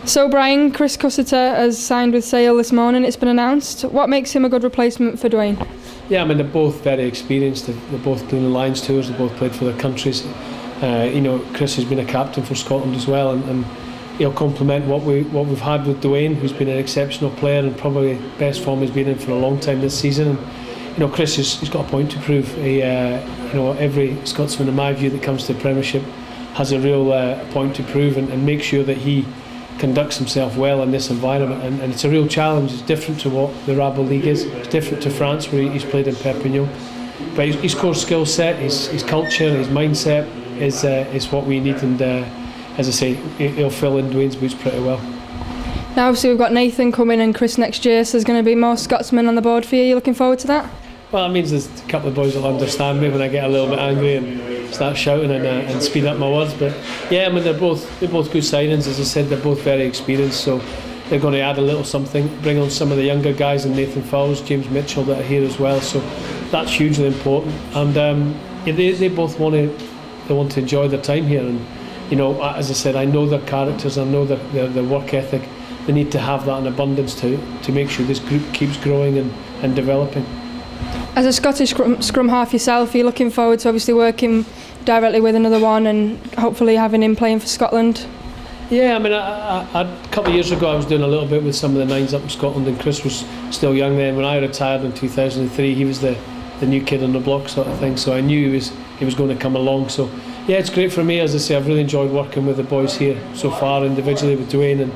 So Bryan, Chris Cusiter has signed with Sale this morning, it's been announced. What makes him a good replacement for Dwayne? Yeah, I mean, they're both very experienced. They're both doing the Lions tours, they both played for their countries. Chris has been a captain for Scotland as well, and he'll complement what we've had with Dwayne, who's been an exceptional player and probably best form he's been in for a long time this season. And Chris he's got a point to prove. Every Scotsman, in my view, that comes to the Premiership has a real point to prove and make sure that he conducts himself well in this environment, and it's a real challenge. It's different to what the Rabble League is. It's different to France, where he's played in Perpignan. But his core skill set, his culture, his mindset is what we need, and as I say, he'll fill in Dwayne's boots pretty well. Now obviously we've got Nathan coming and Chris next year, so there's going to be more Scotsmen on the board for you. Are you looking forward to that? Well, it means there's a couple of boys that will understand me when I get a little bit angry and start shouting and speed up my words. But yeah, I mean, they're both good signings. As I said, they're both very experienced, so they're going to add a little something, bring on some of the younger guys, and Nathan Fowles, James Mitchell, that are here as well. So that's hugely important. And they both want to enjoy their time here. And as I said, I know their characters, I know their work ethic. They need to have that in abundance to make sure this group keeps growing and developing. As a Scottish scrum half yourself, are you looking forward to obviously working directly with another one and hopefully having him playing for Scotland? Yeah, I mean, a couple of years ago I was doing a little bit with some of the nines up in Scotland, and Chris was still young then. When I retired in 2003, he was the new kid on the block sort of thing, so I knew he was going to come along. So yeah, it's great for me. As I say, I've really enjoyed working with the boys here so far, individually with Dwayne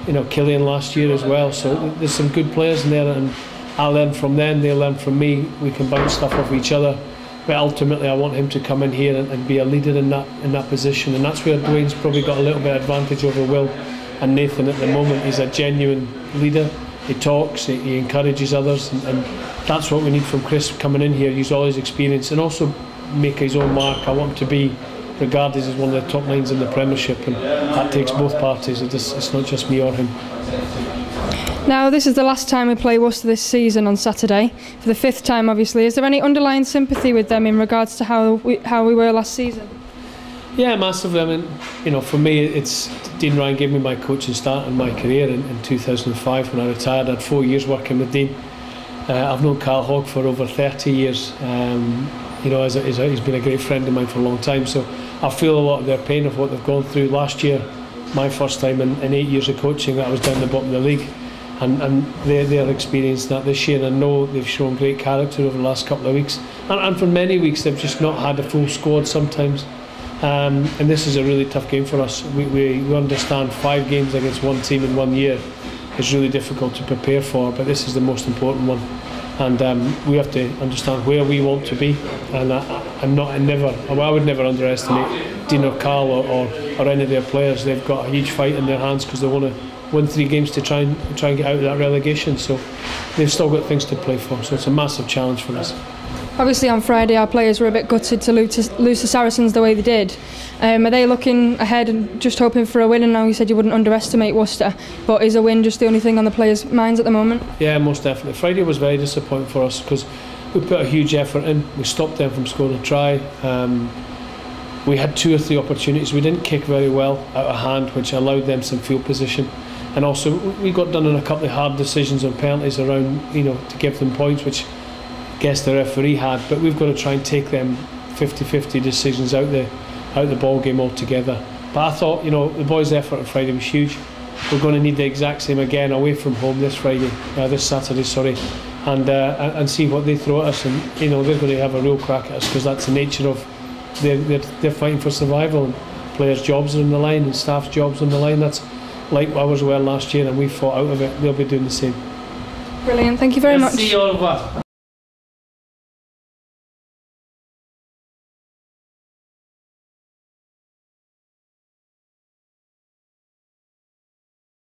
and Killian last year as well. So there's some good players in there, and I learn from them, they learn from me. We can bounce stuff off each other. But ultimately, I want him to come in here and be a leader in that position, and that's where Dwayne's probably got a little bit of advantage over Will and Nathan at the moment. He's a genuine leader. He talks, he encourages others, and that's what we need from Chris coming in here. Use all his experience and also make his own mark. I want him to be regarded as one of the top nines in the Premiership, and that takes both parties. It's not just me or him. Now this is the last time we play Worcester this season on Saturday, for the 5th time obviously. Is there any underlying sympathy with them in regards to how we were last season? Yeah, massively. I mean, for me, it's Dean Ryan gave me my coaching start in my career in 2005 when I retired. I had 4 years working with Dean. I've known Carl Hogg for over 30 years. He's been a great friend of mine for a long time, so I feel a lot of their pain of what they've gone through. Last year, my first time in 8 years of coaching, I was down the bottom of the league. And they're experiencing that this year, and I know they've shown great character over the last couple of weeks, and for many weeks they've just not had a full squad sometimes, and this is a really tough game for us. We understand 5 games against one team in 1 year is really difficult to prepare for, but this is the most important one, and we have to understand where we want to be, and I would never underestimate Dean or Carl or any of their players. They've got a huge fight in their hands because they want to win 3 games to try and get out of that relegation, so they've still got things to play for, so it's a massive challenge for us. Obviously on Friday our players were a bit gutted to lose the Saracens the way they did. Are they looking ahead and just hoping for a win? And now you said you wouldn't underestimate Worcester, but is a win just the only thing on the players' minds at the moment? Yeah, most definitely. Friday was very disappointing for us because we put a huge effort in. We stopped them from scoring a try. We had 2 or 3 opportunities. We didn't kick very well out of hand, which allowed them some field position. And also we got done on a couple of hard decisions on penalties around, to give them points, which I guess the referee had. But we've got to try and take them 50-50 decisions out the ball game altogether. But I thought, the boys' effort on Friday was huge. We're going to need the exact same again away from home this Saturday, and see what they throw at us. And they're going to have a real crack at us because that's the nature of they're fighting for survival, and players' jobs are on the line and staff's jobs on the line. That's like ours were last year, and we fought out of it. They'll be doing the same. Brilliant, thank you very much.